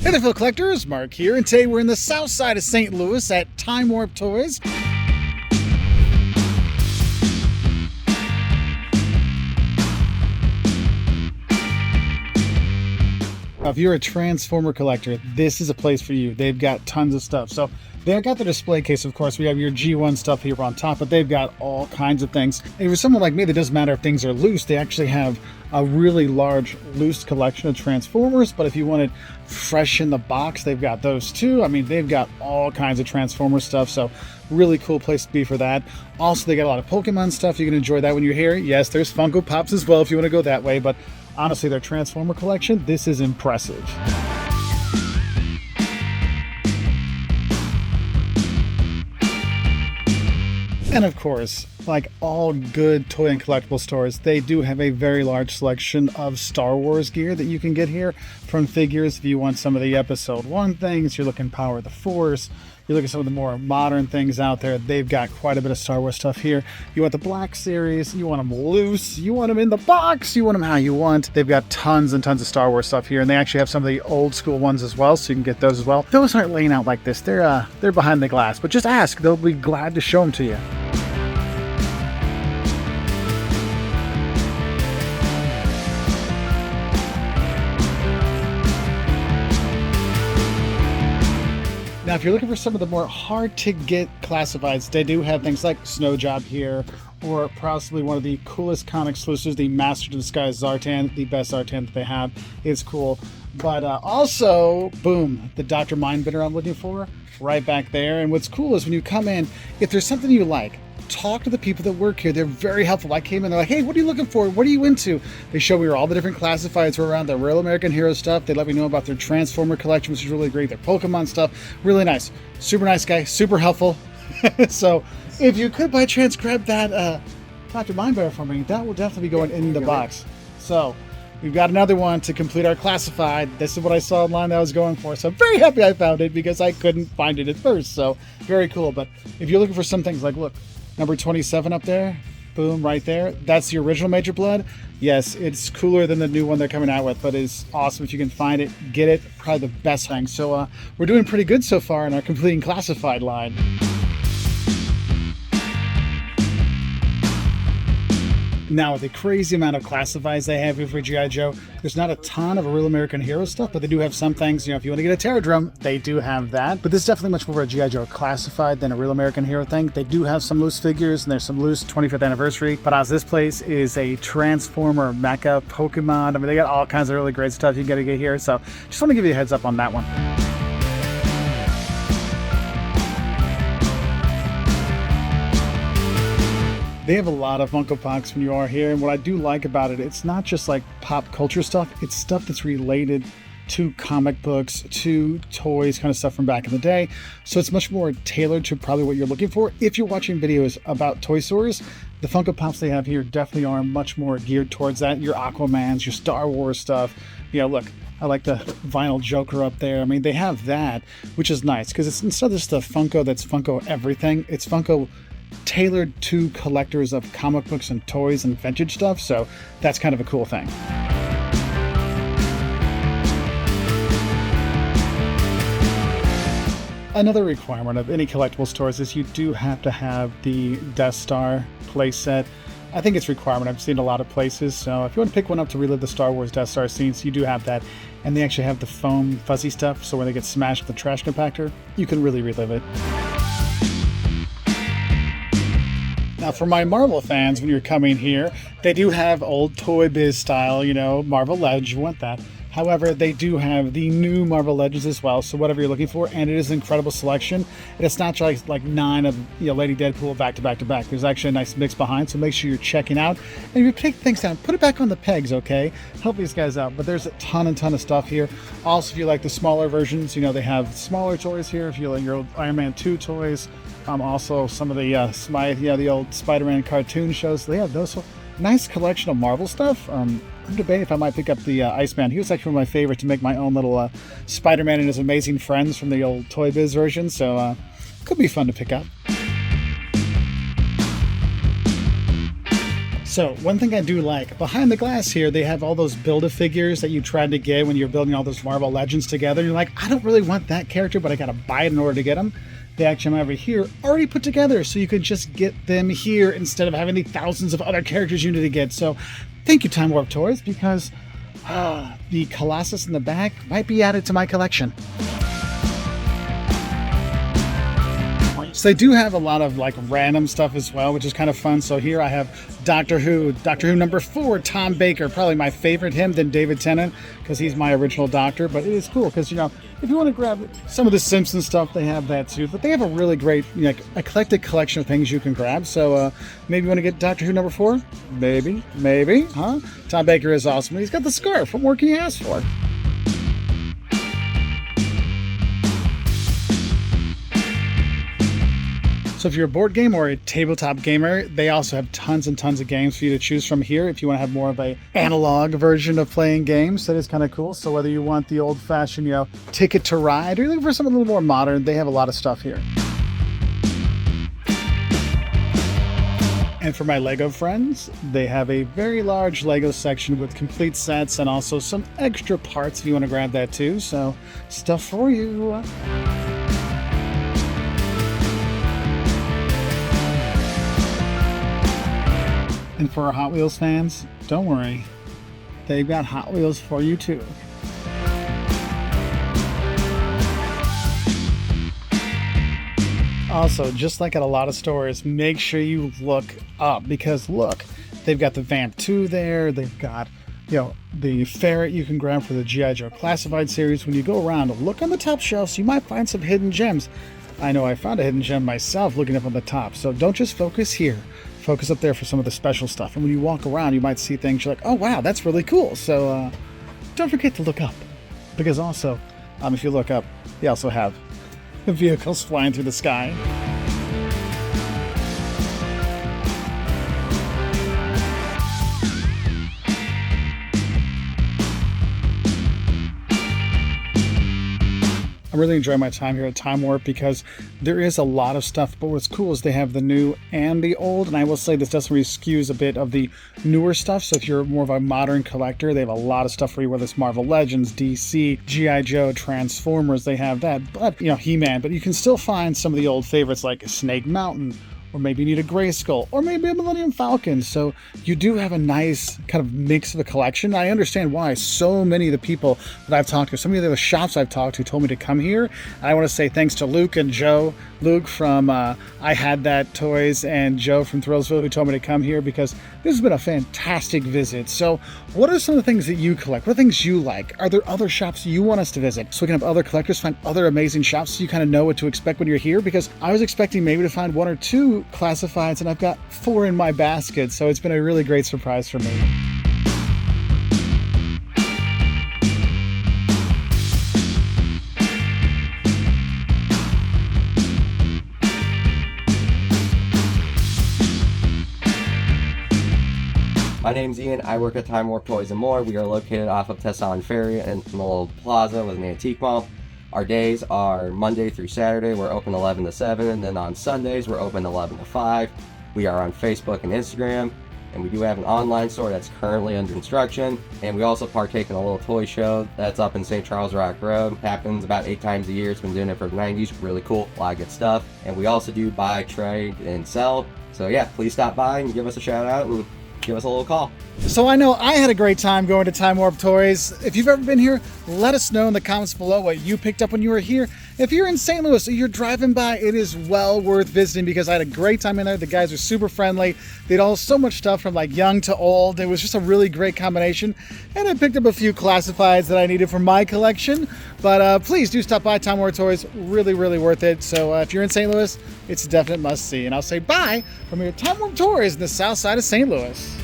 Hey there, fellow collectors, Mark here, and today we're in the south side of St. Louis at Time Warp Toys. If you're a Transformer collector, this is a place for you. They've got tons of stuff. So they've got the display case, of course. We have your G1 stuff here on top, but they've got all kinds of things. And for someone like me, that doesn't matter if things are loose. They actually have a really large loose collection of Transformers, but if you want it fresh in the box, they've got those too. I mean, they've got all kinds of Transformer stuff, so really cool place to be for that. Also, they got a lot of Pokemon stuff. You can enjoy that when you're here. Yes, there's Funko Pops as well if you want to go that way, but honestly, their Transformer collection, this is impressive. And of course, like all good toy and collectible stores, they do have a very large selection of Star Wars gear that you can get here, from figures if you want some of the Episode 1 things, you're looking Power of the Force, you look at some of the more modern things out there, they've got quite a bit of Star Wars stuff here. You want the Black Series, you want them loose, you want them in the box, you want them how you want. They've got tons and tons of Star Wars stuff here, and they actually have some of the old school ones as well, so you can get those as well. Those aren't laying out like this, they're behind the glass, but just ask, they'll be glad to show them to you. Now, if you're looking for some of the more hard-to-get classifieds, they do have things like Snow Job here, or possibly one of the coolest comic exclusives, the Master of Disguise Zartan, the best Zartan that they have. It's cool. But also, boom, the Dr. Mindbender I'm looking for, right back there. And what's cool is when you come in, if there's something you like, talk to the people that work here. They're very helpful. I came in, they're like, hey, what are you looking for? What are you into? They show me where all the different classifieds were around, their Real American Hero stuff. They let me know about their Transformer collection, which is really great. Their Pokemon stuff, really nice. Super nice guy, super helpful. So if you could by chance grab that Dr. Mindbender for me, that will definitely be going in the box. So we've got another one to complete our classified. This is what I saw online that I was going for. So I'm very happy I found it because I couldn't find it at first. So very cool. But if you're looking for some things like, look, number 27 up there, boom, right there. That's the original Major Blood. Yes, it's cooler than the new one they're coming out with, but it's awesome if you can find it, get it. Probably the best thing. So we're doing pretty good so far in our completing classified line. Now, with the crazy amount of classifieds they have here for G.I. Joe, there's not a ton of Real American Hero stuff, but they do have some things. You know, if you want to get a Terradrome, they do have that. But this is definitely much more of a G.I. Joe classified than a Real American Hero thing. They do have some loose figures, and there's some loose 25th anniversary. But as this place is a Transformer, Mecha, Pokemon, I mean, they got all kinds of really great stuff you got to get here. So just want to give you a heads up on that one. They have a lot of Funko Pops when you are here, and what I do like about it, it's not just like pop culture stuff, it's stuff that's related to comic books, to toys, kind of stuff from back in the day. So it's much more tailored to probably what you're looking for. If you're watching videos about toy stores, the Funko Pops they have here definitely are much more geared towards that. Your Aquamans, your Star Wars stuff. You know, look, I like the vinyl Joker up there. I mean, they have that, which is nice, because it's instead of just the Funko that's Funko everything, it's Funko tailored to collectors of comic books and toys and vintage stuff, so that's kind of a cool thing. Another requirement of any collectible stores is you do have to have the Death Star playset. I think it's a requirement. I've seen a lot of places, so if you want to pick one up to relive the Star Wars Death Star scenes, you do have that. And they actually have the foam fuzzy stuff, so when they get smashed with the trash compactor, you can really relive it. Now, for my Marvel fans, when you're coming here, they do have old Toy Biz style, you know, Marvel Legends, you want that. However, they do have the new Marvel Legends as well, so whatever you're looking for, and it is an incredible selection. And it's not just like 9 of, you know, Lady Deadpool back to back to back. There's actually a nice mix behind, so make sure you're checking out. And if you take things down, put it back on the pegs, okay? Help these guys out. But there's a ton of stuff here. Also, if you like the smaller versions, you know, they have smaller toys here. If you like your old Iron Man 2 toys, also some of the the old Spider-Man cartoon shows, they have those. So nice collection of Marvel stuff. I'm debating if I might pick up the Iceman. He was actually one of my favorites to make my own little Spider-Man and his amazing friends from the old Toy Biz version. So could be fun to pick up. So one thing I do like, behind the glass here, they have all those Build-A-Figures that you tried to get when you're building all those Marvel Legends together. You're like, I don't really want that character, but I gotta buy it in order to get them. They actually have over here already put together, so you can just get them here instead of having the thousands of other characters you need to get. So thank you, Time Warp Toys, because the Colossus in the back might be added to my collection. So they do have a lot of like random stuff as well, which is kind of fun. So here I have Doctor Who number 4, Tom Baker, probably my favorite him than David Tennant, because he's my original Doctor. But it is cool because, you know, if you want to grab some of the Simpsons stuff, they have that too. But they have a really great, you know, eclectic collection of things you can grab. So maybe you want to get Doctor Who number 4? Maybe, huh? Tom Baker is awesome. He's got the scarf. What more can you ask for? So if you're a board game or a tabletop gamer, they also have tons and tons of games for you to choose from here. If you want to have more of a analog version of playing games, that is kind of cool. So whether you want the old-fashioned, you know, Ticket to Ride, or you're looking for something a little more modern, they have a lot of stuff here. And for my Lego friends, they have a very large Lego section with complete sets and also some extra parts if you want to grab that too. So stuff for you. And for our Hot Wheels fans, don't worry, they've got Hot Wheels for you too. Also, just like at a lot of stores, make sure you look up, because look, they've got the Vamp 2 there, they've got, you know, the ferret you can grab for the G.I. Joe Classified series. When you go around, look on the top shelves, you might find some hidden gems. I know I found a hidden gem myself looking up on the top, so don't just focus here. Focus up there for some of the special stuff. And when you walk around, you might see things you're like, oh wow, that's really cool. So don't forget to look up, because also, if you look up, they also have the vehicles flying through the sky. I'm really enjoying my time here at Time Warp because there is a lot of stuff, but what's cool is they have the new and the old, and I will say this definitely skews a bit of the newer stuff, so if you're more of a modern collector, they have a lot of stuff for you, whether it's Marvel Legends, DC, G.I. Joe, Transformers, they have that, but, you know, He-Man, but you can still find some of the old favorites like Snake Mountain, or maybe you need a Grayskull, or maybe a Millennium Falcon. So you do have a nice kind of mix of a collection. I understand why so many of the people that I've talked to, so many of the shops I've talked to told me to come here. And I want to say thanks to Luke and Joe. Luke from I Had That Toys and Joe from Thrillsville who told me to come here, because this has been a fantastic visit. So what are some of the things that you collect? What are things you like? Are there other shops you want us to visit so we can have other collectors find other amazing shops so you kind of know what to expect when you're here? Because I was expecting maybe to find 1 or 2 classifieds, and I've got 4 in my basket, so it's been a really great surprise for me. My name's Ian. I work at Time Warp Toys and More. We are located off of Tesson Ferry in the little plaza with an antique mall. Our days are Monday through Saturday. We're open 11 to 7, and then on Sundays we're open 11 to 5. We are on Facebook and Instagram, and we do have an online store that's currently under construction. And we also partake in a little toy show that's up in St. Charles Rock Road. Happens about 8 times a year. It's been doing it for the 90s. Really cool. A lot of good stuff. And we also do buy, trade, and sell. So yeah, please stop by and give us a shout out and give us a little call. So I know I had a great time going to Time Warp Toys. If you've ever been here, let us know in the comments below what you picked up when you were here. If you're in St. Louis or you're driving by, it is well worth visiting, because I had a great time in there. The guys are super friendly. They had all so much stuff from like young to old. It was just a really great combination. And I picked up a few classifieds that I needed for my collection. But please do stop by Time Warp Toys. Really, really worth it. So if you're in St. Louis, it's a definite must see. And I'll say bye from your Time Warp Toys in the south side of St. Louis.